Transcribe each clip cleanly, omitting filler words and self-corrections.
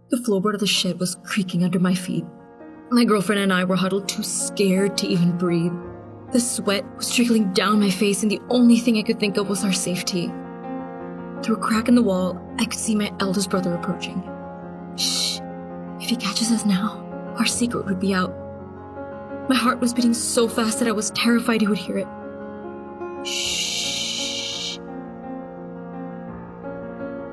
The floorboard of the shed was creaking under my feet. My girlfriend and I were huddled too scared to even breathe. The sweat was trickling down my face, and the only thing I could think of was our safety. Through a crack in the wall, I could see my eldest brother approaching. Shh! If he catches us now, our secret would be out. My heart was beating so fast that I was terrified he would hear it. Shh!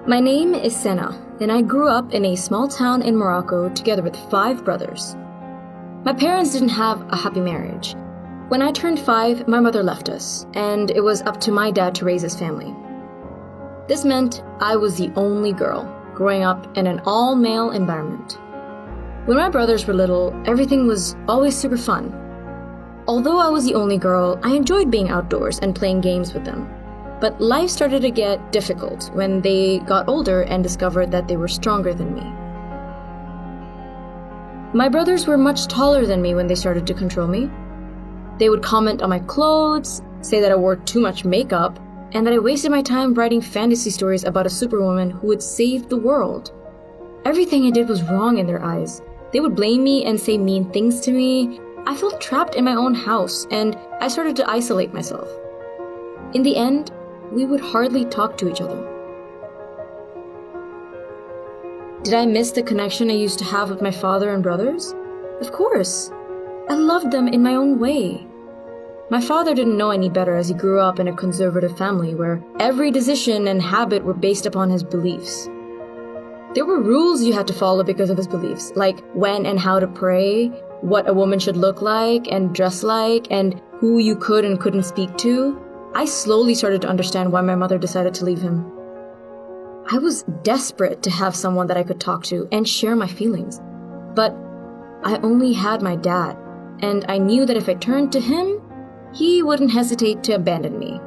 My name is Sena, and I grew up in a small town in Morocco together with 5 brothers. My parents didn't have a happy marriage. When I turned 5, my mother left us, and it was up to my dad to raise his family. This meant I was the only girl, growing up in an all-male environment. When my brothers were little, everything was always super fun. Although I was the only girl, I enjoyed being outdoors and playing games with them. But life started to get difficult when they got older and discovered that they were stronger than me. My brothers were much taller than me when they started to control me. They would comment on my clothes, say that I wore too much makeup, and that I wasted my time writing fantasy stories about a superwoman who would save the world. Everything I did was wrong in their eyes. They would blame me and say mean things to me. I felt trapped in my own house, and I started to isolate myself. In the end, we would hardly talk to each other. Did I miss the connection I used to have with my father and brothers? Of course. I loved them in my own way. My father didn't know any better as he grew up in a conservative family where every decision and habit were based upon his beliefs. There were rules you had to follow because of his beliefs, like when and how to pray, what a woman should look like and dress like, and who you could and couldn't speak to. I slowly started to understand why my mother decided to leave him. I was desperate to have someone that I could talk to and share my feelings. But I only had my dad, and I knew that if I turned to him, he wouldn't hesitate to abandon me.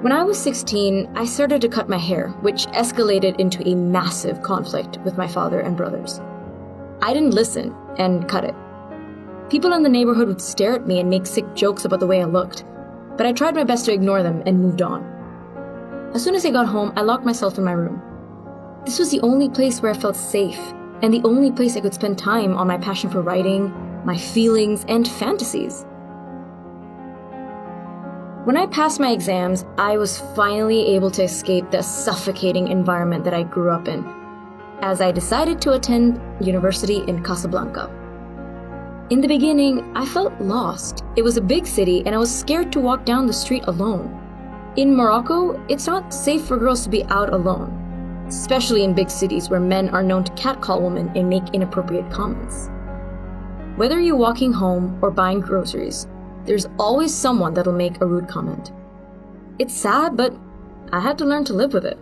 When I was 16, I started to cut my hair, which escalated into a massive conflict with my father and brothers. I didn't listen and cut it. People in the neighborhood would stare at me and make sick jokes about the way I looked, but I tried my best to ignore them and moved on. As soon as I got home, I locked myself in my room. This was the only place where I felt safe, and the only place I could spend time on my passion for writing, my feelings, and fantasies. When I passed my exams, I was finally able to escape the suffocating environment that I grew up in, as I decided to attend university in Casablanca. In the beginning, I felt lost. It was a big city, and I was scared to walk down the street alone. In Morocco, it's not safe for girls to be out alone, especially in big cities where men are known to catcall women and make inappropriate comments. Whether you're walking home or buying groceries, there's always someone that'll make a rude comment. It's sad, but I had to learn to live with it.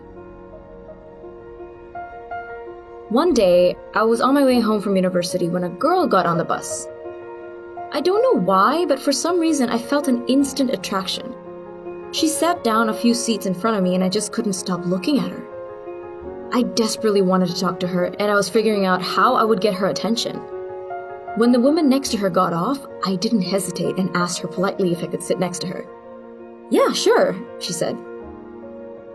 One day, I was on my way home from university when a girl got on the bus. I don't know why, but for some reason I felt an instant attraction. She sat down a few seats in front of me and I just couldn't stop looking at her. I desperately wanted to talk to her, and I was figuring out how I would get her attention. When the woman next to her got off, I didn't hesitate and asked her politely if I could sit next to her. "Yeah, sure," she said.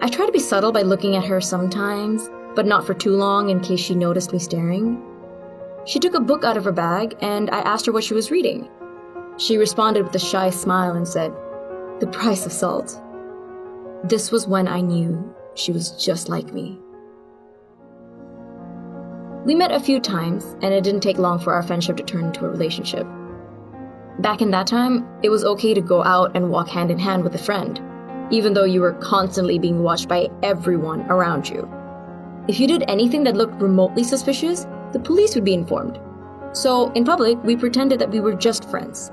I tried to be subtle by looking at her sometimes, but not for too long in case she noticed me staring. She took a book out of her bag, and I asked her what she was reading. She responded with a shy smile and said, "The Price of Salt." This was when I knew she was just like me. We met a few times, and it didn't take long for our friendship to turn into a relationship. Back in that time, it was okay to go out and walk hand in hand with a friend, even though you were constantly being watched by everyone around you. If you did anything that looked remotely suspicious, the police would be informed. So, in public, we pretended that we were just friends.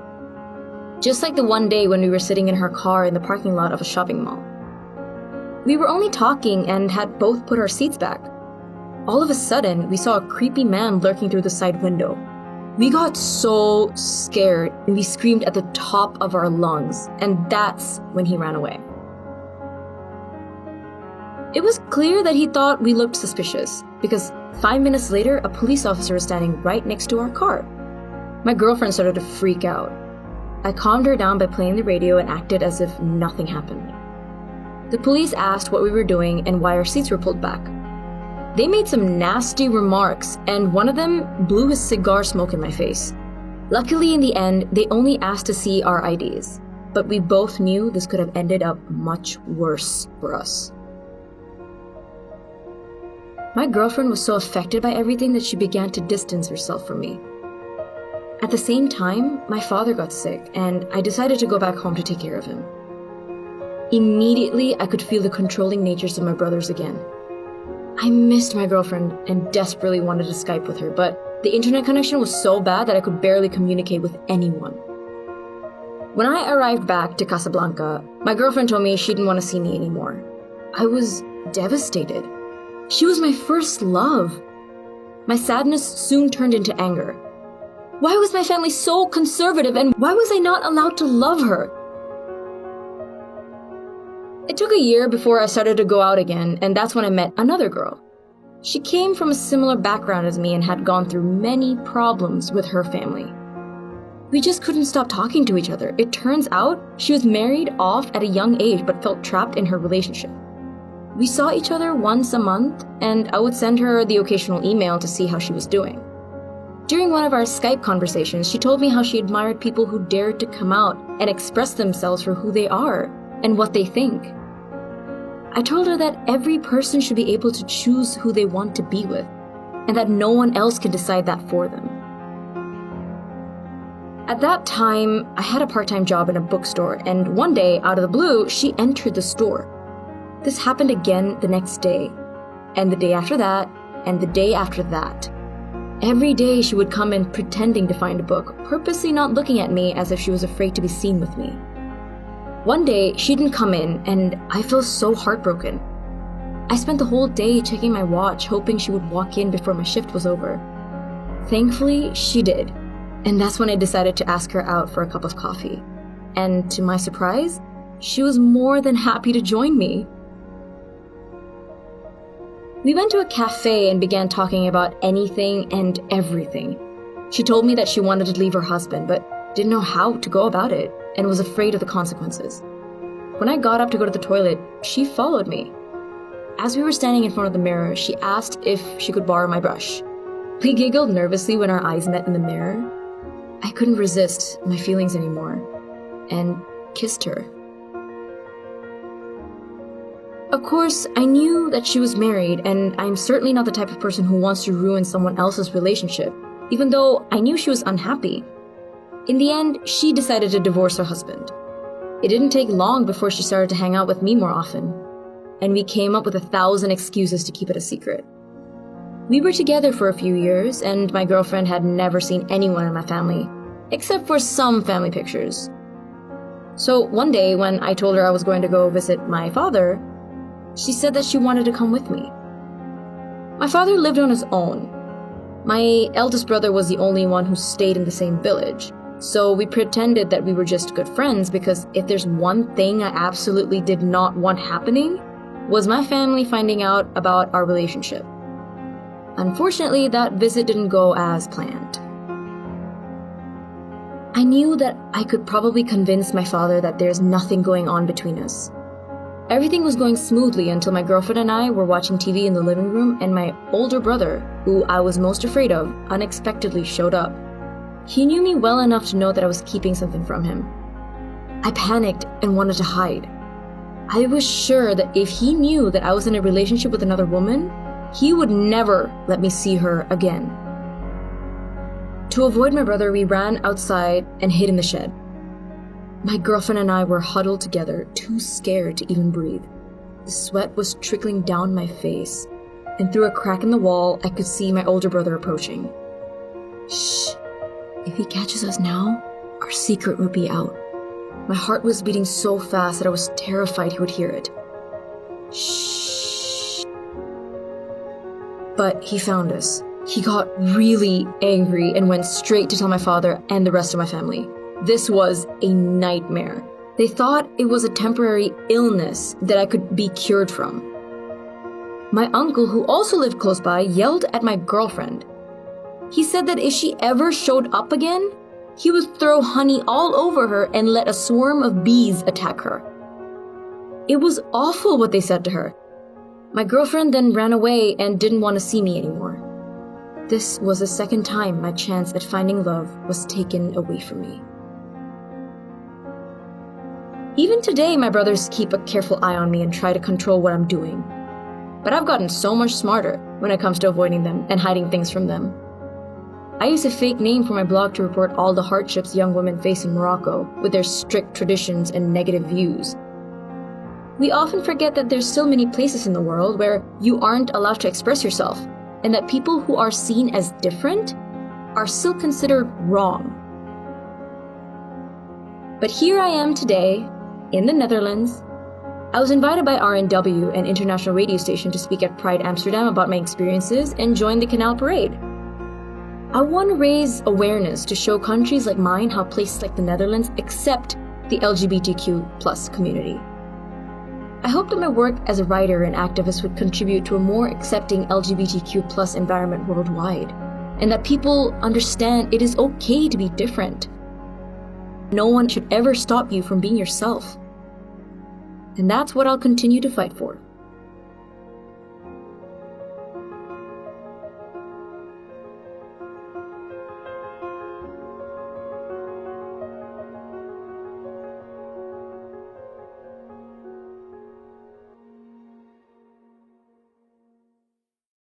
Just like the one day when we were sitting in her car in the parking lot of a shopping mall. We were only talking and had both put our seats back. All of a sudden, we saw a creepy man lurking through the side window. We got so scared and we screamed at the top of our lungs, and that's when he ran away. It was clear that he thought we looked suspicious, because 5 minutes later, a police officer was standing right next to our car. My girlfriend started to freak out. I calmed her down by playing the radio and acted as if nothing happened. The police asked what we were doing and why our seats were pulled back. They made some nasty remarks, and one of them blew his cigar smoke in my face. Luckily, in the end, they only asked to see our IDs, but we both knew this could have ended up much worse for us. My girlfriend was so affected by everything that she began to distance herself from me. At the same time, my father got sick, and I decided to go back home to take care of him. Immediately, I could feel the controlling natures of my brothers again. I missed my girlfriend and desperately wanted to Skype with her, but the internet connection was so bad that I could barely communicate with anyone. When I arrived back to Casablanca, my girlfriend told me she didn't want to see me anymore. I was devastated. She was my first love. My sadness soon turned into anger. Why was my family so conservative, and why was I not allowed to love her? It took a year before I started to go out again, and that's when I met another girl. She came from a similar background as me and had gone through many problems with her family. We just couldn't stop talking to each other. It turns out she was married off at a young age but felt trapped in her relationship. We saw each other once a month, and I would send her the occasional email to see how she was doing. During one of our Skype conversations, she told me how she admired people who dared to come out and express themselves for who they are and what they think. I told her that every person should be able to choose who they want to be with, and that no one else can decide that for them. At that time, I had a part-time job in a bookstore, and one day, out of the blue, she entered the store. This happened again the next day, and the day after that, and the day after that. Every day she would come in pretending to find a book, purposely not looking at me as if she was afraid to be seen with me. One day, she didn't come in, and I felt so heartbroken. I spent the whole day checking my watch, hoping she would walk in before my shift was over. Thankfully, she did, and that's when I decided to ask her out for a cup of coffee. And to my surprise, she was more than happy to join me. We went to a cafe and began talking about anything and everything. She told me that she wanted to leave her husband, but didn't know how to go about it, and was afraid of the consequences. When I got up to go to the toilet, she followed me. As we were standing in front of the mirror, she asked if she could borrow my brush. We giggled nervously when our eyes met in the mirror. I couldn't resist my feelings anymore, and kissed her. Of course, I knew that she was married, and I'm certainly not the type of person who wants to ruin someone else's relationship, even though I knew she was unhappy. In the end, she decided to divorce her husband. It didn't take long before she started to hang out with me more often, and we came up with 1,000 excuses to keep it a secret. We were together for a few years, and my girlfriend had never seen anyone in my family, except for some family pictures. So one day, when I told her I was going to go visit my father, she said that she wanted to come with me. My father lived on his own. My eldest brother was the only one who stayed in the same village. So we pretended that we were just good friends, because if there's one thing I absolutely did not want happening, was my family finding out about our relationship. Unfortunately, that visit didn't go as planned. I knew that I could probably convince my father that there's nothing going on between us. Everything was going smoothly until my girlfriend and I were watching TV in the living room, and my older brother, who I was most afraid of, unexpectedly showed up. He knew me well enough to know that I was keeping something from him. I panicked and wanted to hide. I was sure that if he knew that I was in a relationship with another woman, he would never let me see her again. To avoid my brother, we ran outside and hid in the shed. My girlfriend and I were huddled together, too scared to even breathe. The sweat was trickling down my face, and through a crack in the wall, I could see my older brother approaching. Shh. If he catches us now, our secret would be out. My heart was beating so fast that I was terrified he would hear it. Shh. But he found us. He got really angry and went straight to tell my father and the rest of my family. This was a nightmare. They thought it was a temporary illness that I could be cured from. My uncle, who also lived close by, yelled at my girlfriend. He said that if she ever showed up again, he would throw honey all over her and let a swarm of bees attack her. It was awful what they said to her. My girlfriend then ran away and didn't want to see me anymore. This was the second time my chance at finding love was taken away from me. Even today, my brothers keep a careful eye on me and try to control what I'm doing. But I've gotten so much smarter when it comes to avoiding them and hiding things from them. I use a fake name for my blog to report all the hardships young women face in Morocco with their strict traditions and negative views. We often forget that there's still many places in the world where you aren't allowed to express yourself, and that people who are seen as different are still considered wrong. But here I am today, in the Netherlands. I was invited by RNW, an international radio station, to speak at Pride Amsterdam about my experiences and join the Canal Parade. I want to raise awareness to show countries like mine how places like the Netherlands accept the LGBTQ+ community. I hope that my work as a writer and activist would contribute to a more accepting LGBTQ+ environment worldwide, and that people understand it is okay to be different. No one should ever stop you from being yourself. And that's what I'll continue to fight for.